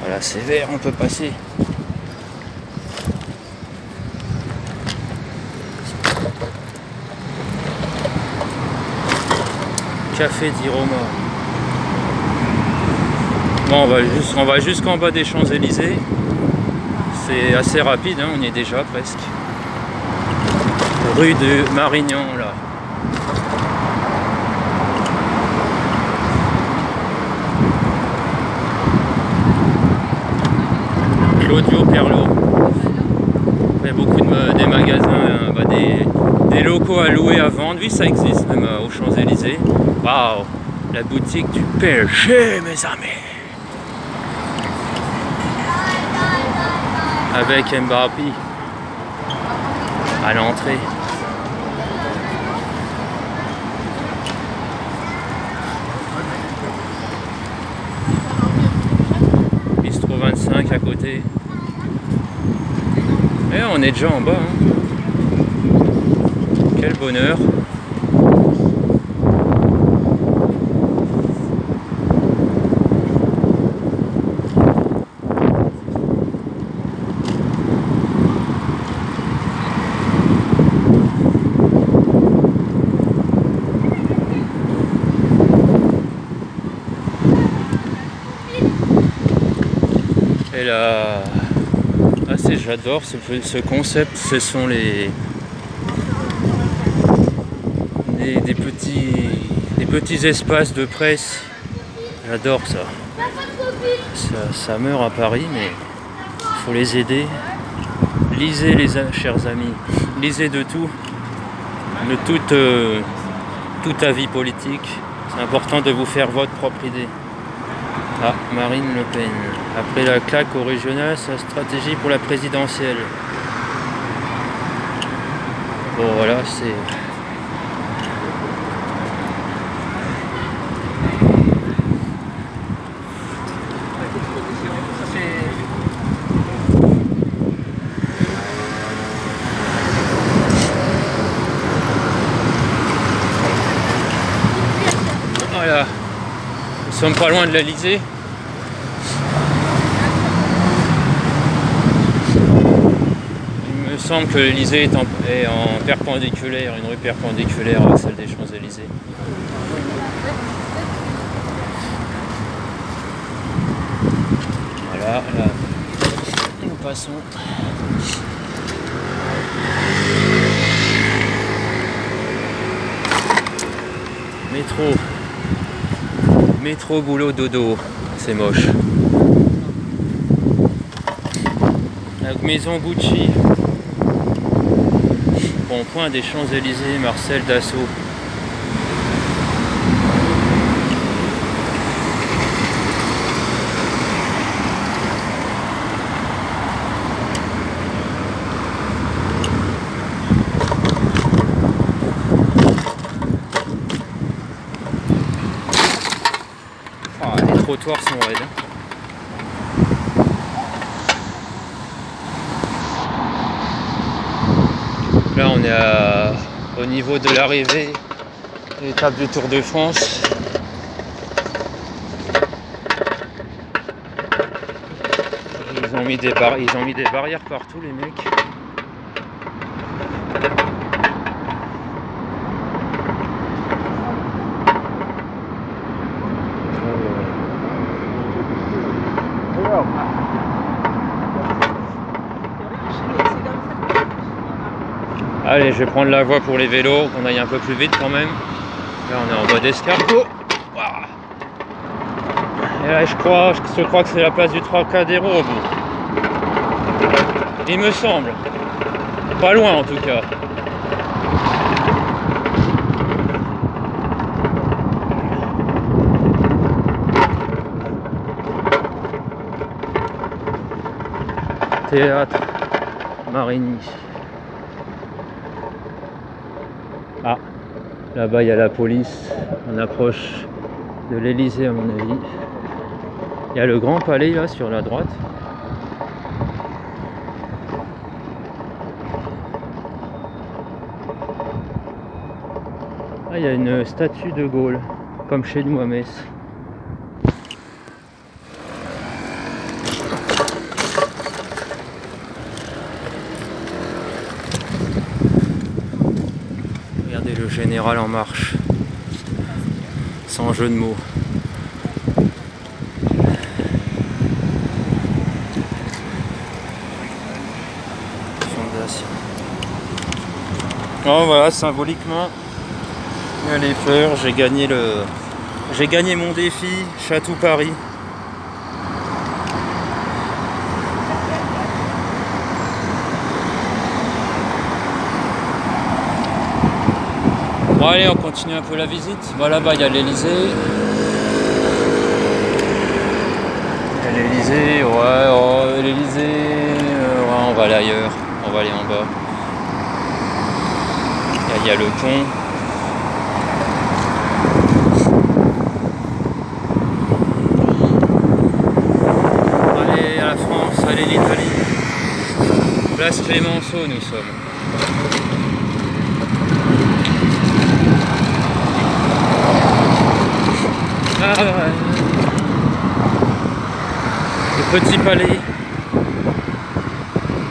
Voilà, c'est vert, on peut passer. Café di Roma. Bon, on va jusqu'en bas des Champs-Élysées. C'est assez rapide, hein, on y est déjà presque. Rue de Marignan, là. Claudio Perlo. Il y a beaucoup des magasins, des locaux à louer, à vendre. Oui, ça existe même aux Champs-Élysées. Waouh, la boutique du PSG, mes amis. Avec Mbappé à l'entrée. Bistro 25 à côté. Et on est déjà en bas. Hein. Quel bonheur. Et là, j'adore ce concept. Ce sont des petits espaces de presse. J'adore ça. Ça meurt à Paris, mais il faut les aider. Lisez les chers amis, lisez de tout, de toute avis politique. C'est important de vous faire votre propre idée. Ah, Marine Le Pen. Après la claque au régional, sa stratégie pour la présidentielle. Bon voilà, c'est... Voilà. Nous sommes pas loin de l'Elysée. Il me semble que l'Elysée est en perpendiculaire, une rue perpendiculaire à celle des Champs-Élysées. Voilà, là, nous passons. Métro boulot dodo, c'est moche. La maison Gucci. Rond-point des Champs-Élysées, Marcel Dassault. Les trottoirs sont raides. Là on est au niveau de l'arrivée, étape du Tour de France. Ils ont mis des barrières partout les mecs. Allez, je vais prendre la voie pour les vélos, qu'on aille un peu plus vite quand même. Là, on est en voie d'escargot. Et là, je crois que c'est la place du Trocadéro au bout. Il me semble. Pas loin en tout cas. Théâtre Marigny. Ah, là-bas il y a la police. On approche de l'Elysée à mon avis. Il y a le Grand Palais là sur la droite. Ah, il y a une statue de Gaulle, comme chez nous à Metz. Regardez le général en marche, sans jeu de mots. Fondation. Oh voilà, symboliquement. Les fleurs, j'ai gagné mon défi Chatou Paris. Bon allez, on continue un peu la visite. Bon, là-bas il y a l'Elysée. Il y a l'Elysée, ouais, oh, l'Elysée. Ouais, on va aller ailleurs, on va aller en bas. Il y a le pont. Allez l'Italie. Place Clémenceau nous sommes. Ah, le Petit Palais.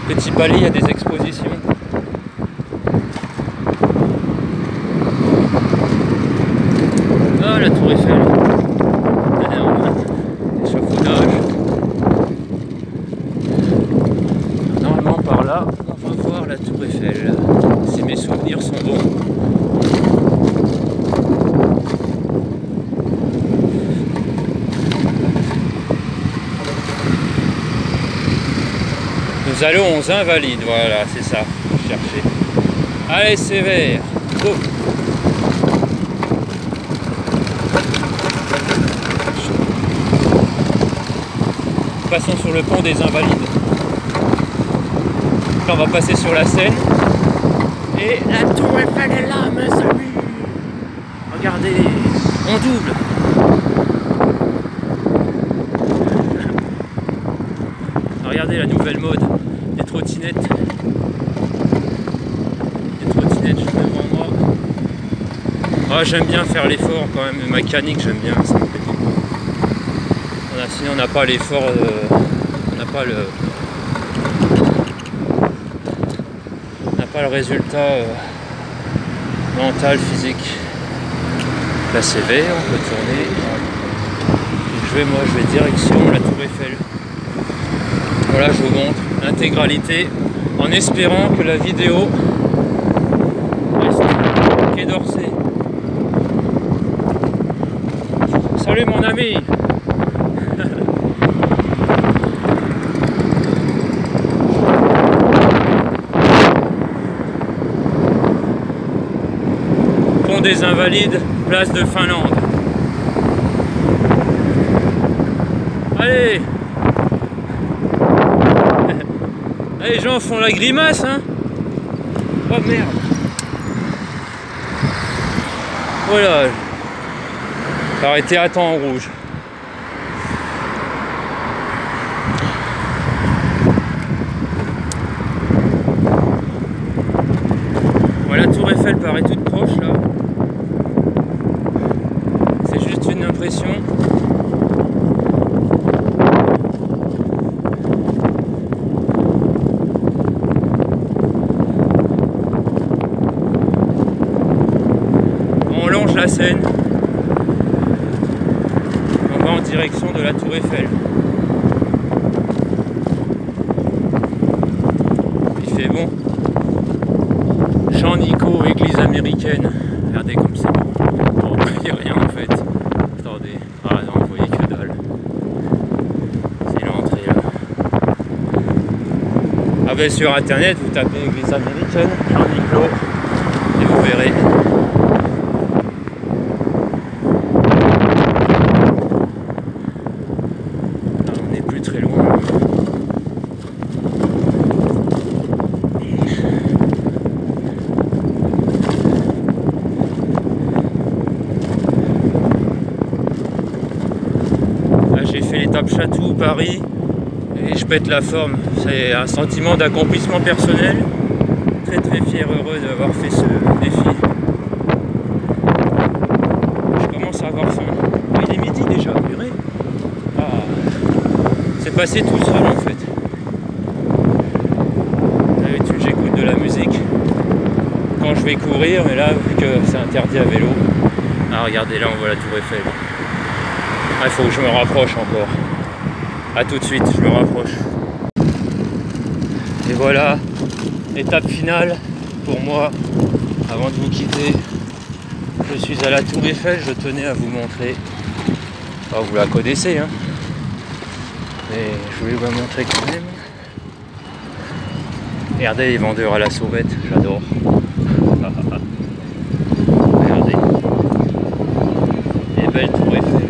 Petit Palais, il y a des expositions. Ah, la Tour Eiffel. Échafaudage. Par là, on va voir la Tour Eiffel, si mes souvenirs sont bons. Nous allons aux Invalides, voilà, c'est ça, chercher. Allez, c'est vert, go. Passons sur le pont des Invalides. On va passer sur la Seine et la Tour Eiffel est là, mes amis. Regardez, on double. Regardez la nouvelle mode des trottinettes. Des trottinettes juste devant moi. Ah, j'aime bien faire l'effort quand même, mécanique, j'aime bien, ça me plaît beaucoup. Sinon on n'a pas l'effort, on n'a pas le résultat mental, physique. Là c'est vert, on peut tourner. Je vais direction la Tour Eiffel. Voilà, je vous montre l'intégralité en espérant que la vidéo reste Quai d'Orsay. Salut mon ami. Pont des Invalides, place de Finlande. Allez. Les gens font la grimace, hein. Oh merde. Voilà. J'ai arrêté à temps en rouge. Voilà, la Tour Eiffel paraît toute proche là. C'est juste une impression. La Seine, on va en direction de la Tour Eiffel. Il fait bon. Champ Nico, église américaine. Regardez comme c'est bon. Bon, il n'y a rien en fait. Attendez. Ah non, vous voyez que dalle. C'est l'entrée là. Ah, ben, sur internet, vous tapez église américaine, Jean-Niclot, et vous verrez. On n'est plus très loin. Là, j'ai fait l'étape Chatou-Paris. Et je pète la forme, c'est un sentiment d'accomplissement personnel. Très très fier, heureux d'avoir fait ce défi. Je commence à avoir faim. Oh, il est midi déjà, purée. Ah, c'est passé tout seul en fait. D'habitude j'écoute de la musique quand je vais courir, mais là vu que c'est interdit à vélo. Ah regardez, là on voit la tour Eiffel. Ah, il faut que je me rapproche encore. A tout de suite, je me rapproche. Et voilà, étape finale pour moi. Avant de vous quitter, je suis à la tour Eiffel, je tenais à vous montrer. Oh, vous la connaissez, hein. Mais je voulais vous la montrer quand même. Regardez les vendeurs à la sauvette, j'adore. Regardez. Les belles tours Eiffel.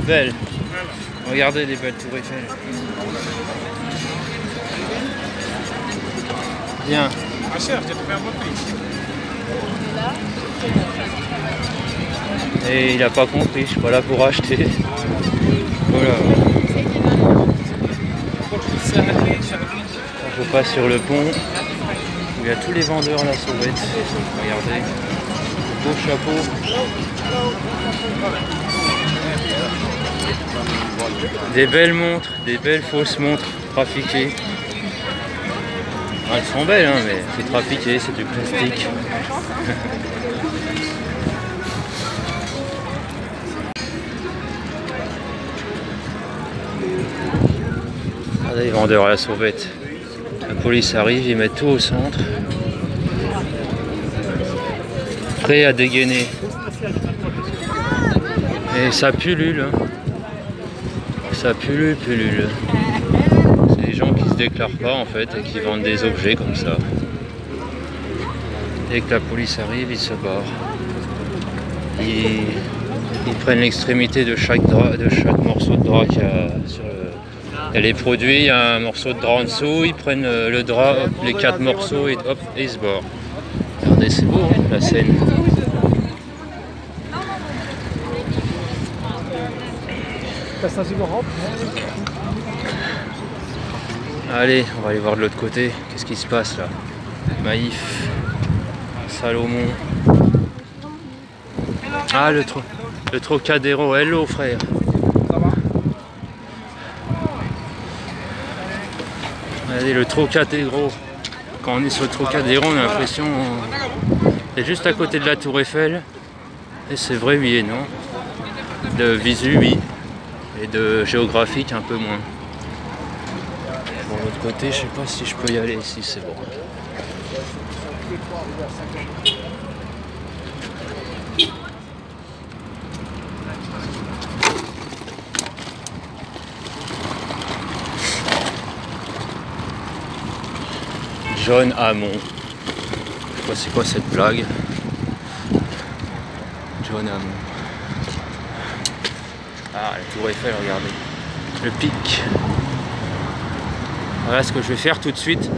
Belles. Regardez les belles tours Eiffel. Bien. Et il n'a pas compris, je suis pas là pour acheter. Voilà. Je passe sur le pont où il y a tous les vendeurs à la sauvette. Regardez. Beau chapeau. Des belles montres, des belles fausses montres trafiquées. Elles sont belles, hein, mais c'est trafiqué, c'est du plastique. Regardez les vendeurs à la sauvette. La police arrive, ils mettent tout au centre. Prêt à dégainer. Et ça pullule. Hein. Ça pullule. C'est des gens qui se déclarent pas en fait et qui vendent des objets comme ça. Dès que la police arrive, ils se barrent. Ils prennent l'extrémité de chaque morceau de drap qu'il y a sur le... Il y a les produits, il y a un morceau de drap en dessous, ils prennent le drap, hop, les 4 morceaux et hop, et ils se barrent. Regardez, c'est beau hein, la scène. Allez, on va aller voir de l'autre côté. Qu'est-ce qui se passe là? Maïf, Salomon. Ah, le Trocadéro. Hello frère. Allez, le Trocadéro. Quand on est sur le Trocadéro, on a l'impression c'est juste à côté de la Tour Eiffel. Et c'est vrai, oui et non. De visu, oui. Et de géographique, un peu moins. Bon, de l'autre côté, je sais pas si je peux y aller ici, c'est bon. John Hammond. Je sais pas c'est quoi cette blague. John Hammond. Ah, la tour Eiffel, regardez. Le pic. Voilà ce que je vais faire tout de suite.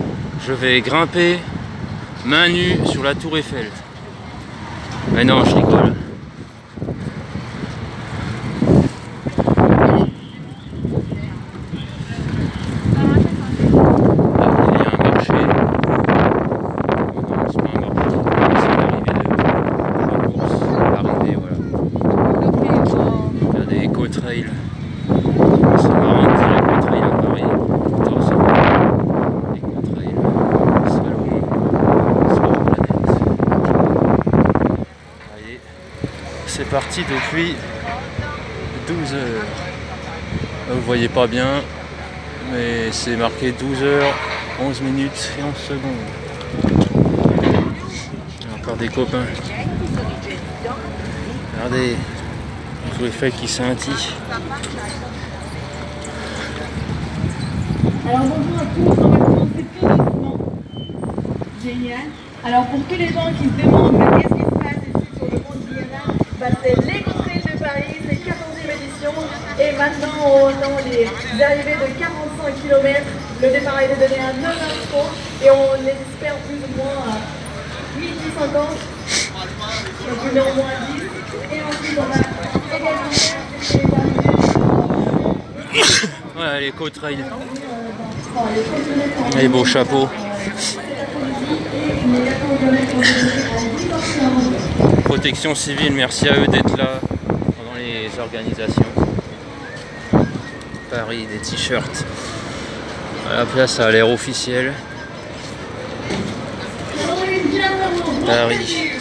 Je vais grimper main nue sur la tour Eiffel. Mais non, je rigole. C'est parti depuis 12 heures. Vous voyez pas bien, mais c'est marqué 12 heures, 11 minutes et 11 secondes. Il y a encore des copains. Regardez, la tour Eiffel qui scintille. Alors bonjour à tous. c'est tout doucement. Génial. Alors pour tous les gens qui se demandent qu'est-ce qui se passe ici sur le pont de Guyana, c'est l'Éco-Trail de Paris, c'est 14e édition. Et maintenant on attend les arrivées de 45 km. Le départ a été donné à 9h30 et on les espère plus ou moins à 1250. Donc une heure moins 10. Et ensuite on a également voilà l'éco-trail. Les beaux chapeaux. Protection civile, merci à eux d'être là pendant les organisations. Paris, des t-shirts. À la place, ça a l'air officiel. Paris.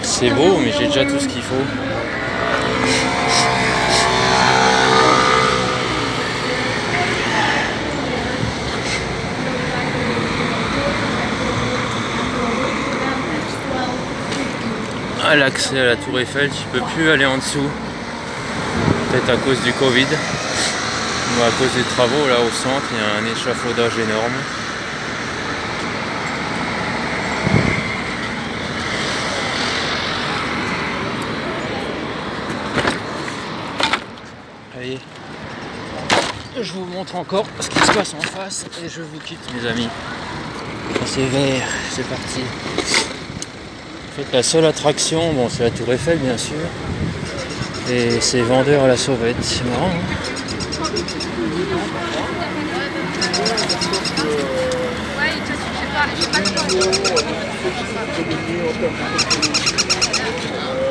C'est beau, mais j'ai déjà tout ce qu'il faut. À l'accès à la Tour Eiffel, tu peux plus aller en dessous. Peut-être à cause du Covid. Ou à cause des travaux, là au centre, il y a un échafaudage énorme. Allez, je vous montre encore ce qui se passe en face et je vous quitte mes amis. C'est vert, c'est parti. En fait, la seule attraction, bon, c'est la Tour Eiffel bien sûr, et c'est vendeur à la sauvette, c'est marrant. Hein,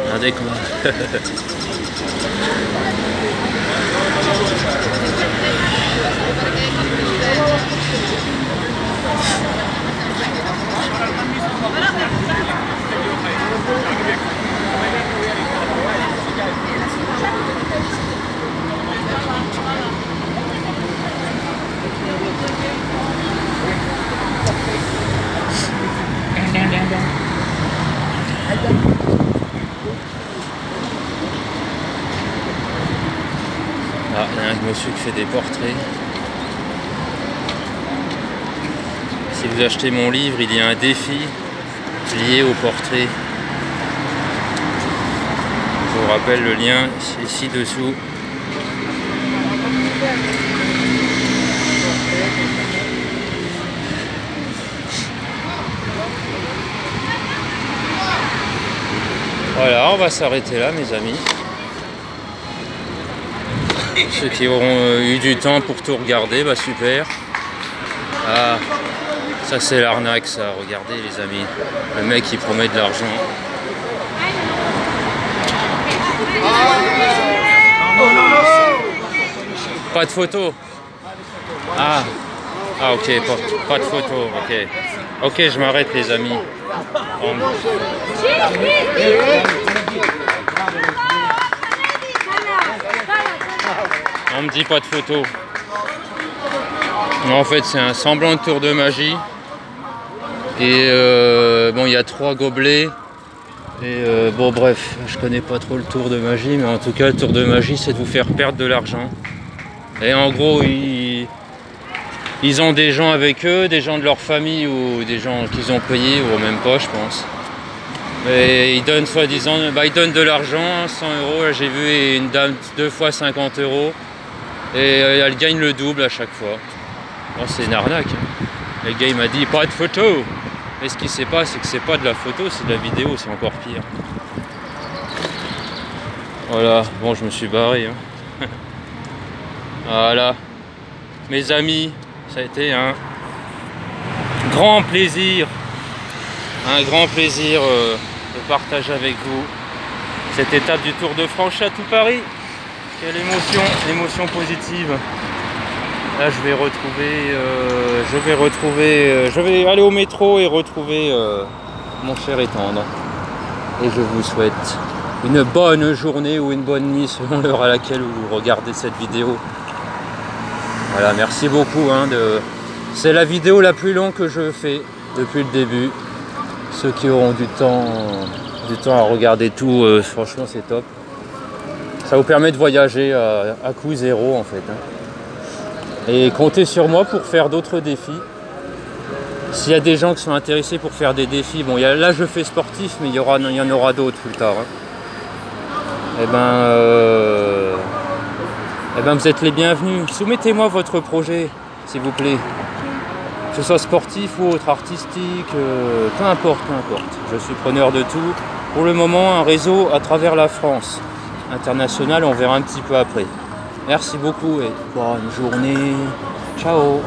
regardez comment. Ah, il y a un monsieur qui fait des portraits. Si vous achetez mon livre, il y a un défi lié au portrait. Je vous rappelle le lien ici dessous. Voilà, on va s'arrêter là mes amis. Ceux qui auront eu du temps pour tout regarder, bah super. Ah, ça c'est l'arnaque ça, regardez les amis. Le mec qui promet de l'argent. Pas de photo. Ah, ah ok, pas de photo, ok. Ok, je m'arrête les amis. On me dit pas de photo. En fait, c'est un semblant de tour de magie. Et bon, il y a 3 gobelets. Et bon, bref, je connais pas trop le tour de magie, mais en tout cas, le tour de magie, c'est de vous faire perdre de l'argent. Et en gros, ils ont des gens avec eux, des gens de leur famille ou des gens qu'ils ont payés, ou même pas, je pense. Et ils donnent soi-disant, bah, ils donnent de l'argent, 100 €. J'ai vu une dame 2 fois 50 €. Et elle gagne le double à chaque fois. Bon, c'est une arnaque. Hein. Le gars il m'a dit pas de photo. Mais ce qui se passe, c'est que c'est pas de la photo, c'est de la vidéo, c'est encore pire. Voilà, bon je me suis barré. Hein. Voilà. Mes amis, ça a été un grand plaisir. Un grand plaisir de partager avec vous cette étape du Tour de France Château Paris. Quelle émotion, émotion positive. Là je vais aller au métro et retrouver mon cher et tendre. Et je vous souhaite une bonne journée ou une bonne nuit selon l'heure à laquelle vous regardez cette vidéo. Voilà, merci beaucoup. Hein, c'est la vidéo la plus longue que je fais depuis le début. Ceux qui auront du temps à regarder tout, franchement c'est top. Ça vous permet de voyager à coût zéro en fait. Hein. Et comptez sur moi pour faire d'autres défis. S'il y a des gens qui sont intéressés pour faire des défis, bon, là je fais sportif, mais il y en aura d'autres plus tard. Hein. Eh ben, vous êtes les bienvenus. Soumettez-moi votre projet, s'il vous plaît. Que ce soit sportif ou autre, artistique, peu importe. Je suis preneur de tout. Pour le moment, un réseau à travers la France. International, on verra un petit peu après. Merci beaucoup et bonne journée. Ciao.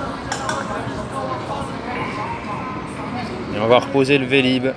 Et on va reposer le Vélib'.